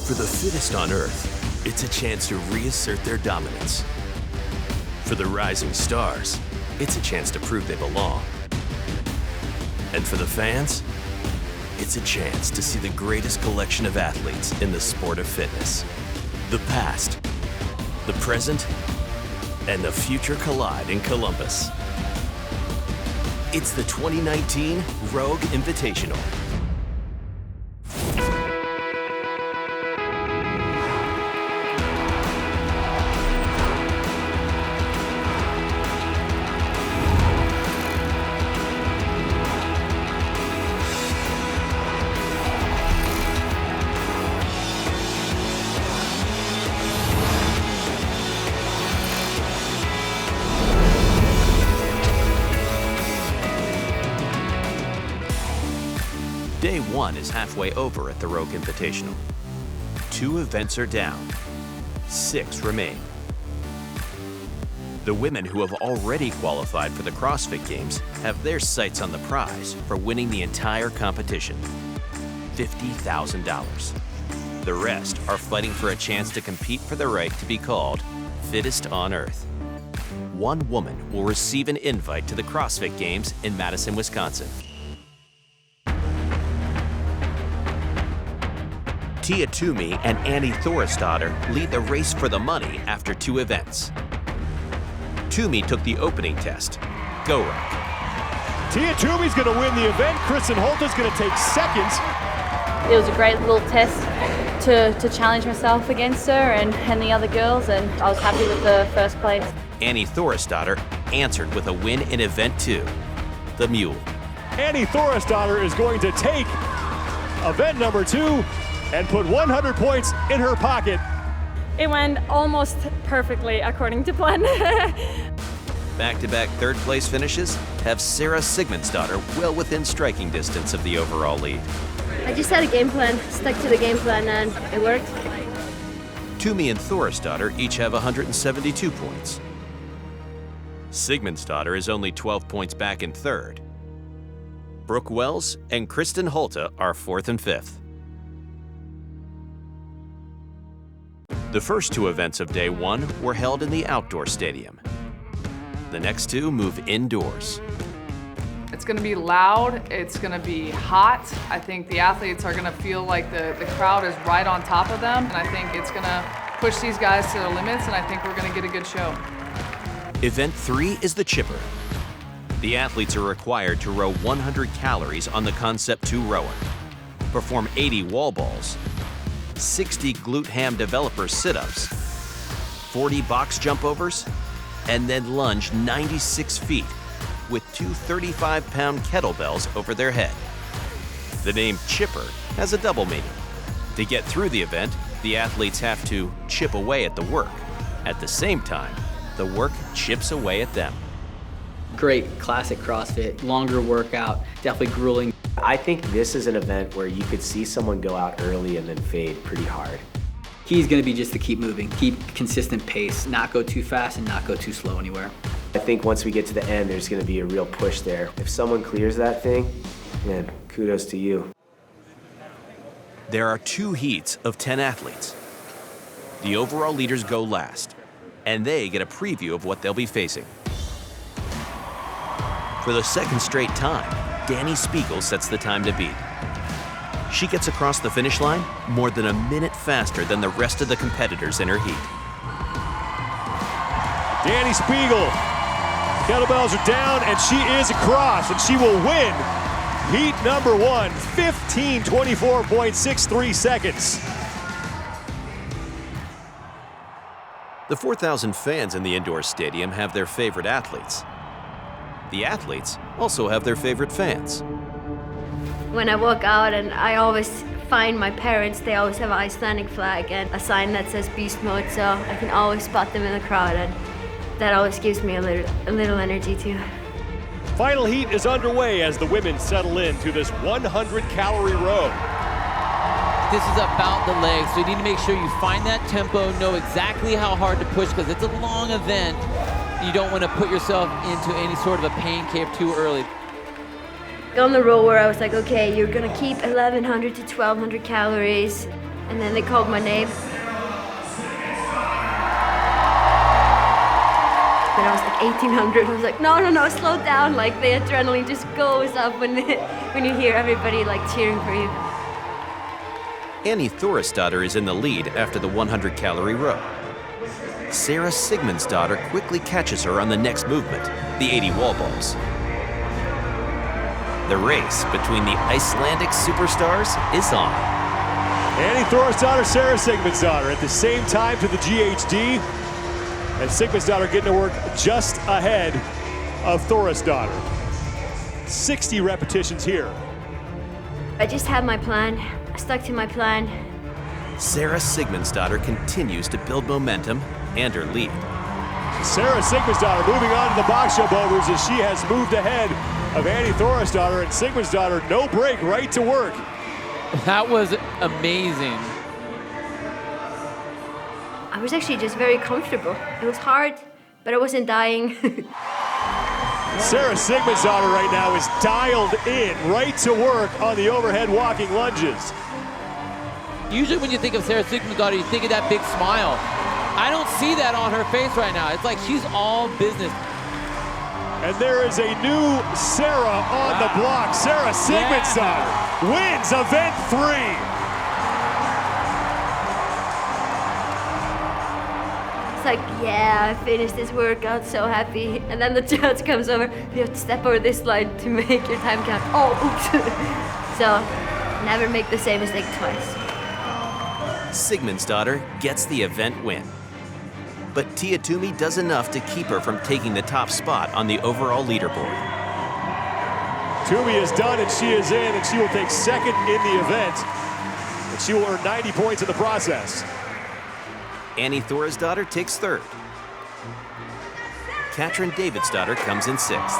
For the fittest on Earth, it's a chance to reassert their dominance. For the rising stars, it's a chance to prove they belong. And for the fans, it's a chance to see the greatest collection of athletes in the sport of fitness. The past, the present, and the future collide in Columbus. It's the 2019 Rogue Invitational. Day one is halfway over at the Rogue Invitational. 2 events are down, 6 remain. The women who have already qualified for the CrossFit Games have their sights on the prize for winning the entire competition, $50,000. The rest are fighting for a chance to compete for the right to be called Fittest on Earth. One woman will receive an invite to the CrossFit Games in Madison, Wisconsin. Tia-Clair Toomey and Davidsdottir lead the race for the money after 2 events. Toomey took the opening test, go rank. Tia Toomey's gonna win the event. Kristen Holta's gonna take seconds. It was a great little test to challenge myself against her and the other girls, and I was happy with the first place. Davidsdottir answered with a win in event 2, the mule. Davidsdottir is going to take event number 2 and put 100 points in her pocket. It went almost perfectly according to plan. Back-to-back third-place finishes have Sara Sigmundsdottir well within striking distance of the overall lead. I just had a game plan, stuck to the game plan, and it worked. Toomey and Davidsdottir each have 172 points. Sigmundsdottir is only 12 points back in third. Brooke Wells and Kristen Holta are 4th and 5th. The first 2 events of day 1 were held in the outdoor stadium. The next 2 move indoors. It's gonna be loud, it's gonna be hot. I think the athletes are gonna feel like the crowd is right on top of them, and I think it's gonna push these guys to their limits, and I think we're gonna get a good show. Event 3 is the chipper. The athletes are required to row 100 calories on the Concept 2 rower, perform 80 wall balls, 60 glute ham developer sit-ups, 40 box jump overs, and then lunge 96 feet with 2 35-pound kettlebells over their head. The name chipper has a double meaning. To get through the event, the athletes have to chip away at the work. At the same time, the work chips away at them. Great classic CrossFit, longer workout, definitely grueling. I think this is an event where you could see someone go out early and then fade pretty hard. Key is going to be just to keep moving, keep consistent pace, not go too fast and not go too slow anywhere. I think once we get to the end, there's going to be a real push there. If someone clears that thing, man, kudos to you. There are 2 heats of 10 athletes. The overall leaders go last, and they get a preview of what they'll be facing. For the second straight time, Dani Spiegel sets the time to beat. She gets across the finish line more than a minute faster than the rest of the competitors in her heat. Dani Spiegel, kettlebells are down, and she is across, and she will win heat number 1, 15:24.63 seconds. The 4,000 fans in the indoor stadium have their favorite athletes. The athletes also have their favorite fans. When I walk out, and I always find my parents, they always have an Icelandic flag and a sign that says beast mode, so I can always spot them in the crowd, and that always gives me a little energy too. Final heat is underway as the women settle into this 100-calorie row. This is about the legs, so you need to make sure you find that tempo, know exactly how hard to push, because it's a long event. You don't want to put yourself into any sort of a pain cave too early. On the row where I was like, okay, you're gonna keep 1,100 to 1,200 calories, And then they called my name. When I was like 1800, I was like, no, slow down. Like the adrenaline just goes up when you hear everybody like cheering for you. Annie Thorisdottir is in the lead after the 100-calorie row. Sara Sigmundsdottir quickly catches her on the next movement, the 80 wall balls. The race between the Icelandic superstars is on. Annie Thorisdottir, Sara Sigmundsdottir at the same time to the GHD. And Sigmundsdottir getting to work just ahead of Thorisdottir. 60 repetitions here. I just had my plan. I stuck to my plan. Sara Sigmundsdottir continues to build momentum and her lead. Sara Sigmundsdottir moving on to the box jump overs as she has moved ahead of Annie Thorisdottir, and Sigmundsdottir no break, right to work. That was amazing. I was actually just very comfortable. It was hard, but I wasn't dying. Sara Sigmundsdottir right now is dialed in, right to work on the overhead walking lunges. Usually when you think of Sara Sigmundsdottir, you think of that big smile. I don't see that on her face right now. It's like she's all business. And there is a new Sara on the block. Sara Sigmundsdottir wins event 3. It's like, yeah, I finished this workout, so happy. And then the judge comes over, you have to step over this line to make your time count. Oh, oops. So, never make the same mistake twice. Sigmundsdottir gets the event win. But Tia Toomey does enough to keep her from taking the top spot on the overall leaderboard. Toomey is done and she is in, and she will take second in the event. And she will earn 90 points in the process. Annie Thorisdottir takes third. Katrin Davidsdottir comes in sixth.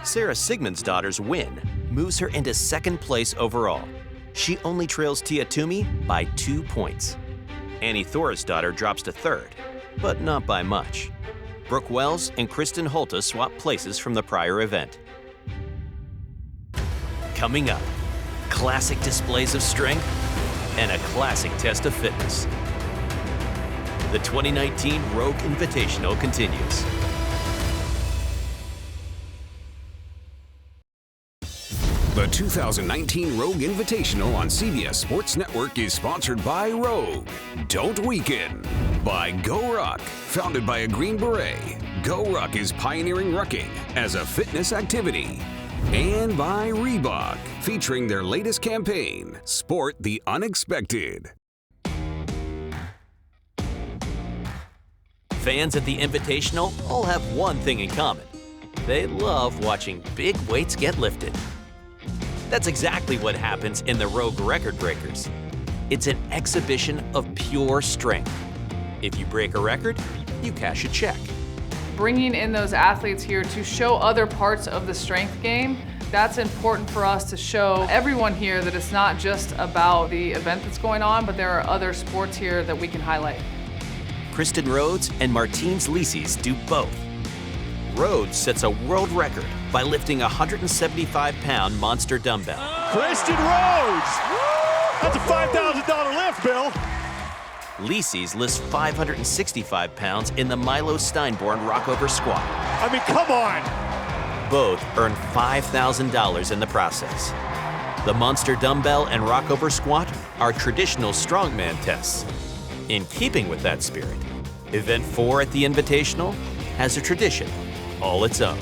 Sara Sigmundsdottir's win moves her into second place overall. She only trails Tia Toomey by 2 points. Annie Thorisdottir drops to third, but not by much. Brooke Wells and Kristen Holte swap places from the prior event. Coming up, classic displays of strength and a classic test of fitness. The 2019 Rogue Invitational continues. The 2019 Rogue Invitational on CBS Sports Network is sponsored by Rogue. Don't Weaken. By Go Ruck. Founded by a Green Beret, Go Ruck is pioneering rucking as a fitness activity. And by Reebok, featuring their latest campaign, Sport the Unexpected. Fans at the Invitational all have one thing in common. They love watching big weights get lifted. That's exactly what happens in the Rogue Record Breakers. It's an exhibition of pure strength. If you break a record, you cash a check. Bringing in those athletes here to show other parts of the strength game, that's important for us to show everyone here that it's not just about the event that's going on, but there are other sports here that we can highlight. Kristen Rhodes and Martins Lisis do both. Rhodes sets a world record by lifting a 175-pound monster dumbbell. Kristen Rhodes! That's a $5,000 lift, Bill. Lisis lifts 565 pounds in the Milo Steinborn rockover squat. I mean, come on! Both earn $5,000 in the process. The monster dumbbell and rockover squat are traditional strongman tests. In keeping with that spirit, Event 4 at the Invitational has a tradition all its own.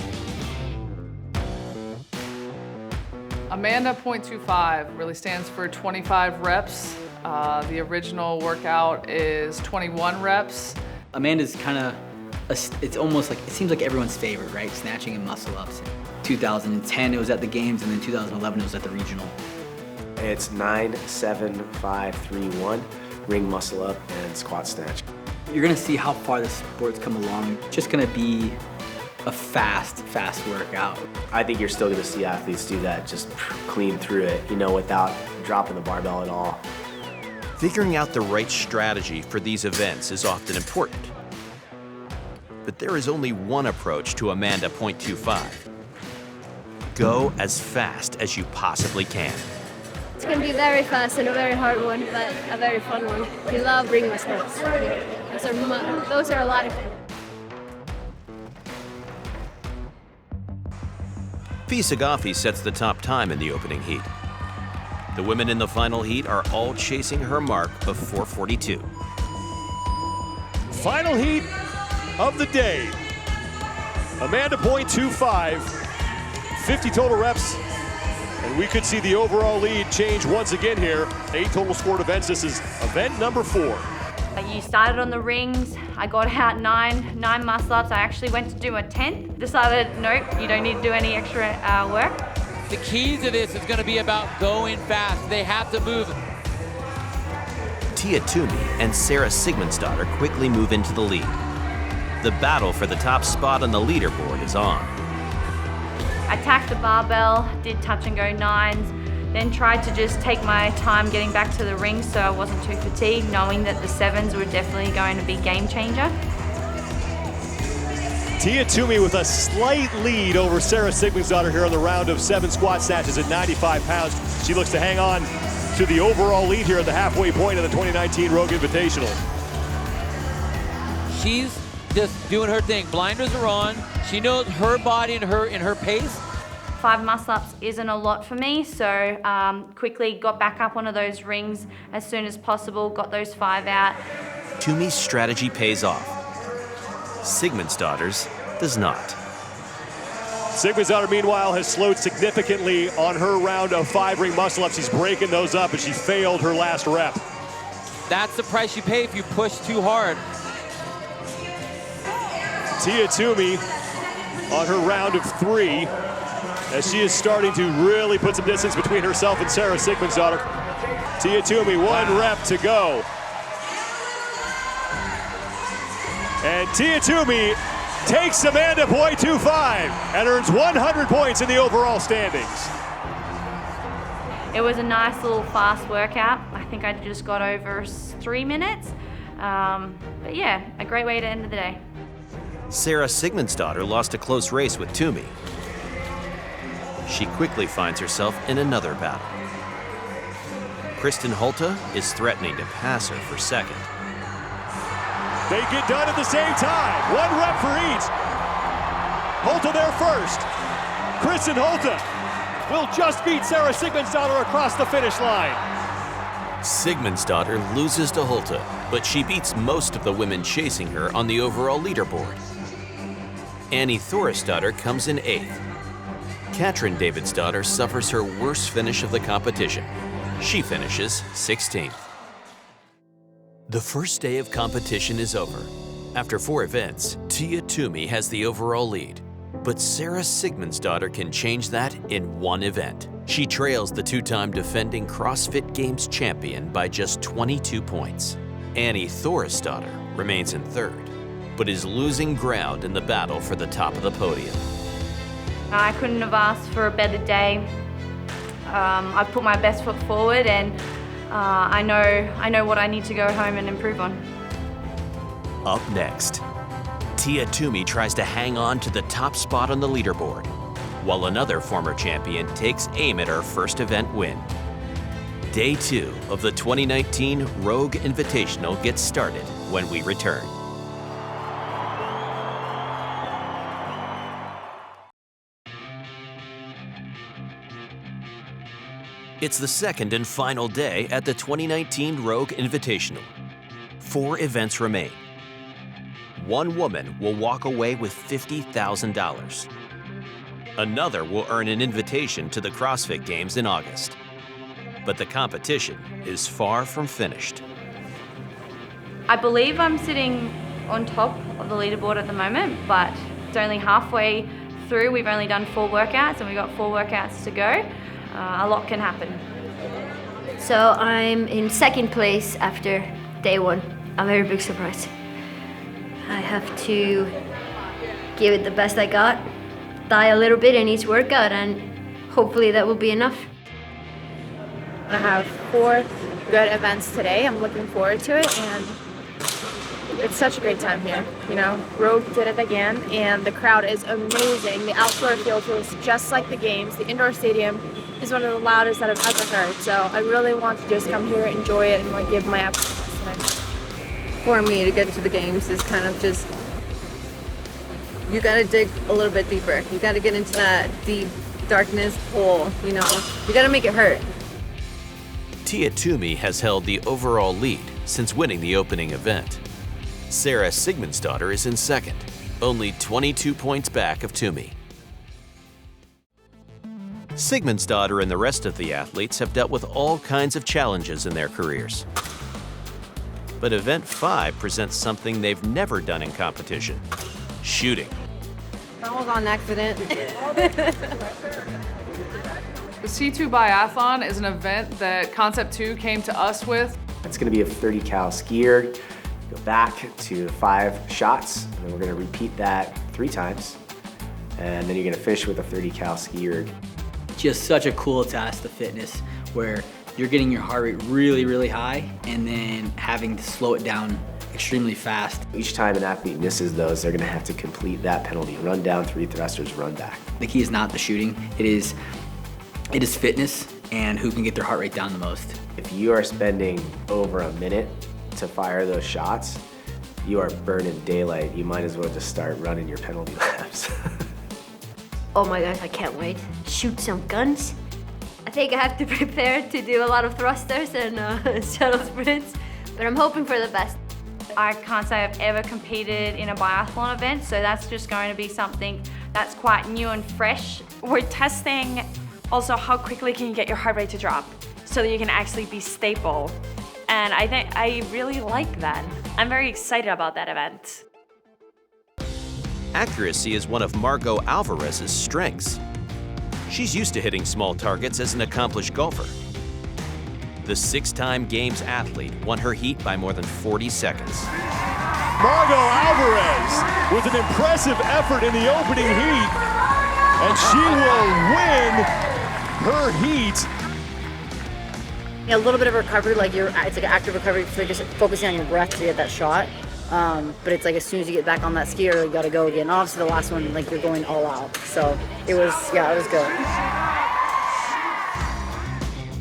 Amanda .25 really stands for 25 reps. The original workout is 21 reps. Amanda's kind of, it's almost like, it seems like everyone's favorite, right? Snatching and muscle ups. 2010 it was at the games, and then 2011 it was at the regional. It's 9, 7, 5, 3, 1, ring muscle up and squat snatch. You're gonna see how far the sport's come along. It's just gonna be a fast workout. I think you're still gonna see athletes do that, just clean through it, you know, without dropping the barbell at all. Figuring out the right strategy for these events is often important. But there is only one approach to Amanda .25. go as fast as you possibly can. It's going to be very fast and a very hard one, but a very fun one. We love ring muscle-ups. Those are a lot of fun. Sagaffi sets the top time in the opening heat. The women in the final heat are all chasing her mark of 4:42. Final heat of the day. Amanda .25, 50 total reps, and we could see the overall lead change once again here. 8 total scored events. This is event number 4. You started on the rings. I got out nine muscle-ups. I actually went to do a 10th. Decided, nope, you don't need to do any extra work. The key to this is going to be about going fast. They have to move. Tia Toomey and Sara Sigmundsdottir quickly move into the lead. The battle for the top spot on the leaderboard is on. I attacked the barbell, did touch and go 9s, then tried to just take my time getting back to the ring so I wasn't too fatigued, knowing that the 7s were definitely going to be game changer. Tia Toomey with a slight lead over Sara Sigmundsdottir here on the round of 7 squat snatches at 95 pounds. She looks to hang on to the overall lead here at the halfway point of the 2019 Rogue Invitational. She's just doing her thing. Blinders are on. She knows her body and her pace. 5 muscle-ups isn't a lot for me, so quickly got back up onto those rings as soon as possible, got those 5 out. Toomey's strategy pays off. Sigmundsdottir's does not. Sigmundsdottir, meanwhile, has slowed significantly on her round of 5 ring muscle-ups. She's breaking those up, and she failed her last rep. That's the price you pay if you push too hard. Tia Toomey on her round of 3, as she is starting to really put some distance between herself and Sara Sigmundsdottir. Tia Toomey, 1 rep to go. And Tia Toomey takes Amanda .25 and earns 100 points in the overall standings. It was a nice little fast workout. I think I just got over 3 minutes. But yeah, a great way to end the day. Sara Sigmundsdottir lost a close race with Toomey. She quickly finds herself in another battle. Kristen Holte is threatening to pass her for second. They get done at the same time. 1 rep for each. Holte there first. Kristen Holte will just beat Sara Sigmundsdottir across the finish line. Sigmundsdottir loses to Holte, but she beats most of the women chasing her on the overall leaderboard. Annie Thorisdottir comes in 8th. Katrin Davidsdottir suffers her worst finish of the competition. She finishes 16th. The first day of competition is over. After 4 events, Tia Toomey has the overall lead. But Sara Sigmundsdottir can change that in 1 event. She trails the 2-time defending CrossFit Games champion by just 22 points. Annie Thorisdottir remains in 3rd, but is losing ground in the battle for the top of the podium. I couldn't have asked for a better day. I put my best foot forward, and I know what I need to go home and improve on. Up next, Tia Toomey tries to hang on to the top spot on the leaderboard, while another former champion takes aim at her first event win. Day 2 of the 2019 Rogue Invitational gets started when we return. It's the second and final day at the 2019 Rogue Invitational. 4 events remain. 1 woman will walk away with $50,000. Another will earn an invitation to the CrossFit Games in August. But the competition is far from finished. I believe I'm sitting on top of the leaderboard at the moment, but it's only halfway through. We've only done 4 workouts, and we've got 4 workouts to go. A lot can happen. So I'm in 2nd place after day 1. A very big surprise. I have to give it the best I got, die a little bit in each workout, and hopefully that will be enough. I have 4 good events today. I'm looking forward to it, and It's such a great time here. You know, Rogue did it again, and the crowd is amazing. The outdoor field feels just like the games. The indoor stadium is one of the loudest that I've ever heard. So I really want to just come here, enjoy it, and like give my absolute best. For me, to get to the games is kind of just, you gotta dig a little bit deeper. You gotta get into that deep darkness hole, you know. You gotta make it hurt. Tia Toomey has held the overall lead since winning the opening event. Sara Sigmundsdottir is in second, only 22 points back of Toomey. Sigmundsdottir and the rest of the athletes have dealt with all kinds of challenges in their careers. But Event 5 presents something they've never done in competition: shooting. That was on accident. The C2 Biathlon is an event that Concept 2 came to us with. It's going to be a 30 cal skier. Go back to 5 shots, and then we're going to repeat that 3 times. And then you're going to finish with a 30 cal skier. Just such a cool test, the fitness, where you're getting your heart rate really, really high and then having to slow it down extremely fast. Each time an athlete misses those, they're going to have to complete that penalty. Run down, 3 thrusters, run back. The key is not the shooting, it is fitness and who can get their heart rate down the most. If you are spending over a minute to fire those shots, you are burning daylight. You might as well just start running your penalty laps. Oh my gosh, I can't wait. Shoot some guns. I think I have to prepare to do a lot of thrusters and shuttle sprints, but I'm hoping for the best. I can't say I've ever competed in a biathlon event, so that's just going to be something that's quite new and fresh. We're testing also how quickly can you get your heart rate to drop so that you can actually be stable. And I think I really like that. I'm very excited about that event. Accuracy is one of Margot Alvarez's strengths. She's used to hitting small targets as an accomplished golfer. The 6-time Games athlete won her heat by more than 40 seconds. Margot Alvarez with an impressive effort in the opening heat, and she will win her heat. A little bit of recovery, like it's like an active recovery, so you're just focusing on your breath to get that shot. But it's like as soon as you get back on that skier, you gotta go again. Obviously the last one, like you're going all out. So it was good.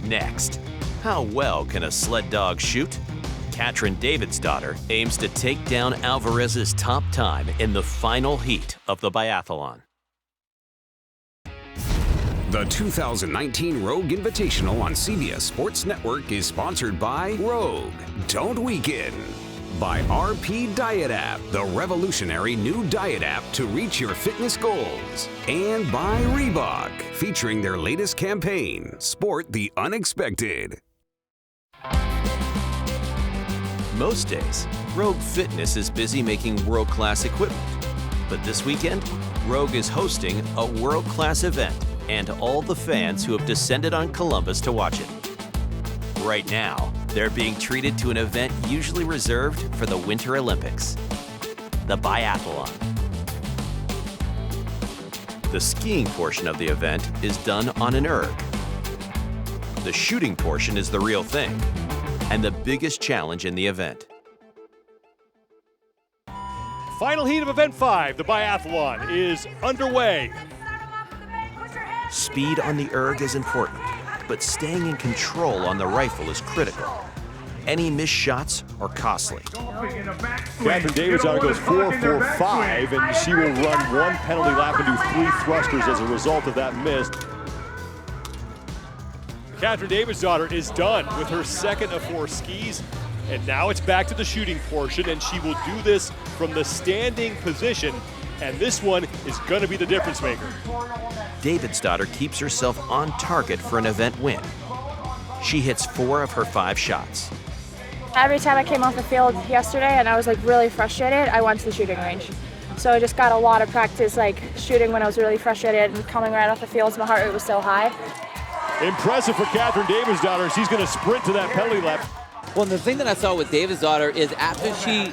Next, how well can a sled dog shoot? Katrin Davidsdottir aims to take down Alvarez's top time in the final heat of the biathlon. The 2019 Rogue Invitational on CBS Sports Network is sponsored by Rogue. Don't weaken. By RP Diet App, the revolutionary new diet app to reach your fitness goals. And by Reebok, featuring their latest campaign, Sport the Unexpected. Most days, Rogue Fitness is busy making world-class equipment. But this weekend, Rogue is hosting a world-class event and all the fans who have descended on Columbus to watch it. Right now, they're being treated to an event usually reserved for the Winter Olympics, the biathlon. The skiing portion of the event is done on an erg. The shooting portion is the real thing, and the biggest challenge in the event. Final heat of Event 5, the biathlon, is underway. Speed on the erg is important, but staying in control on the rifle is critical. Any missed shots are costly. Katrin Davidsdottir goes 4-4-5, and she will run 1 penalty lap and do 3 thrusters as a result of that miss. Katrin Davidsdottir is done with her second of 4 skis, and now it's back to the shooting portion, and she will do this from the standing position, and this one is going to be the difference maker. Davidsdottir keeps herself on target for an event win. She hits 4 of her 5 shots. Every time I came off the field yesterday and I was like really frustrated, I went to the shooting range. So I just got a lot of practice like shooting when I was really frustrated and coming right off the field, so my heart rate was so high. Impressive for Katrin Davidsdottir. She's going to sprint to that penalty lap. Well, the thing that I saw with Davidsdottir is after she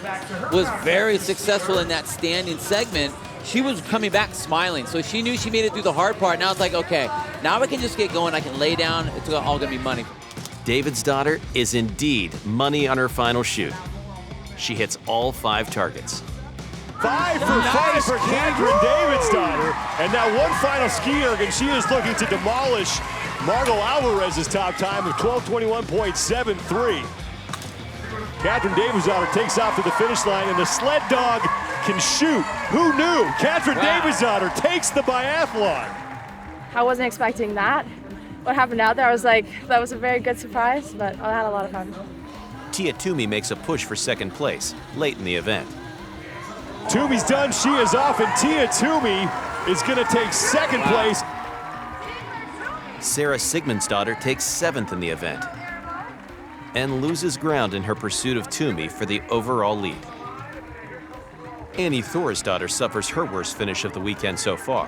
was very successful in that standing segment, she was coming back smiling. So she knew she made it through the hard part. Now it's like, okay, now I can just get going. I can lay down. It's all going to be money. Davidsdottir is indeed money on her final shoot. She hits all 5 targets. 5 for 5 for Katrin Davidsdottir. And now one final ski erg, and she is looking to demolish Margot Alvarez's top time of 12:21.73. Katrin Davidsdottir takes off to the finish line, and the sled dog can shoot. Who knew? Katrin Davidsdottir takes the biathlon. I wasn't expecting that. What happened out there, I was like, that was a very good surprise, but I had a lot of fun. Tia-Clair Toomey makes a push for second place late in the event. Toomey's done, she is off, and Tia-Clair Toomey is gonna take second place. Sara Sigmundsdottir takes 7th in the event and loses ground in her pursuit of Toomey for the overall lead. Annie Thorisdottir suffers her worst finish of the weekend so far.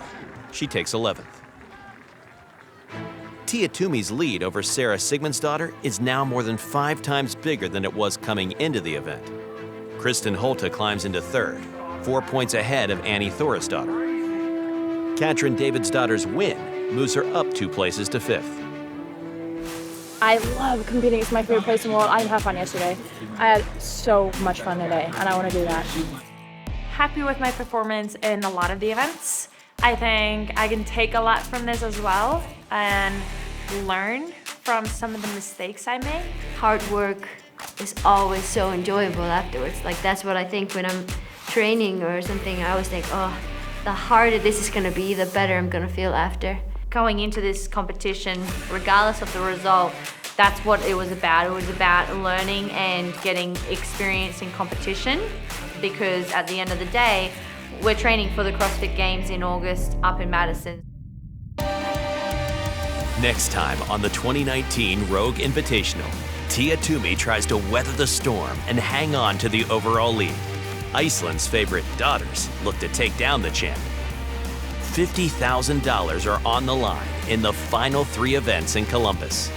She takes 11th. Tia-Clair Toomey's lead over Sara Sigmundsdottir is now more than 5 times bigger than it was coming into the event. Kristen Holte climbs into 3rd, 4 points ahead of Annie Thorisdottir. Katrin Davidsdottir's win moves her up 2 places to 5th. I love competing. It's my favorite place in the world. I didn't have fun yesterday. I had so much fun today, and I want to do that. Happy with my performance in a lot of the events. I think I can take a lot from this as well and learn from some of the mistakes I made. Hard work is always so enjoyable afterwards. Like, that's what I think when I'm training or something. I always think, oh, the harder this is gonna be, the better I'm gonna feel after. Going into this competition, regardless of the result, that's what it was about. It was about learning and getting experience in competition, because at the end of the day, we're training for the CrossFit Games in August up in Madison. Next time on the 2019 Rogue Invitational, Tia-Clair Toomey tries to weather the storm and hang on to the overall lead. Iceland's favorite daughters look to take down the champ. $50,000 are on the line in the final 3 events in Columbus.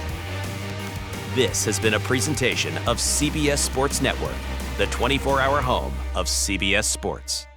This has been a presentation of CBS Sports Network, the 24-hour home of CBS Sports.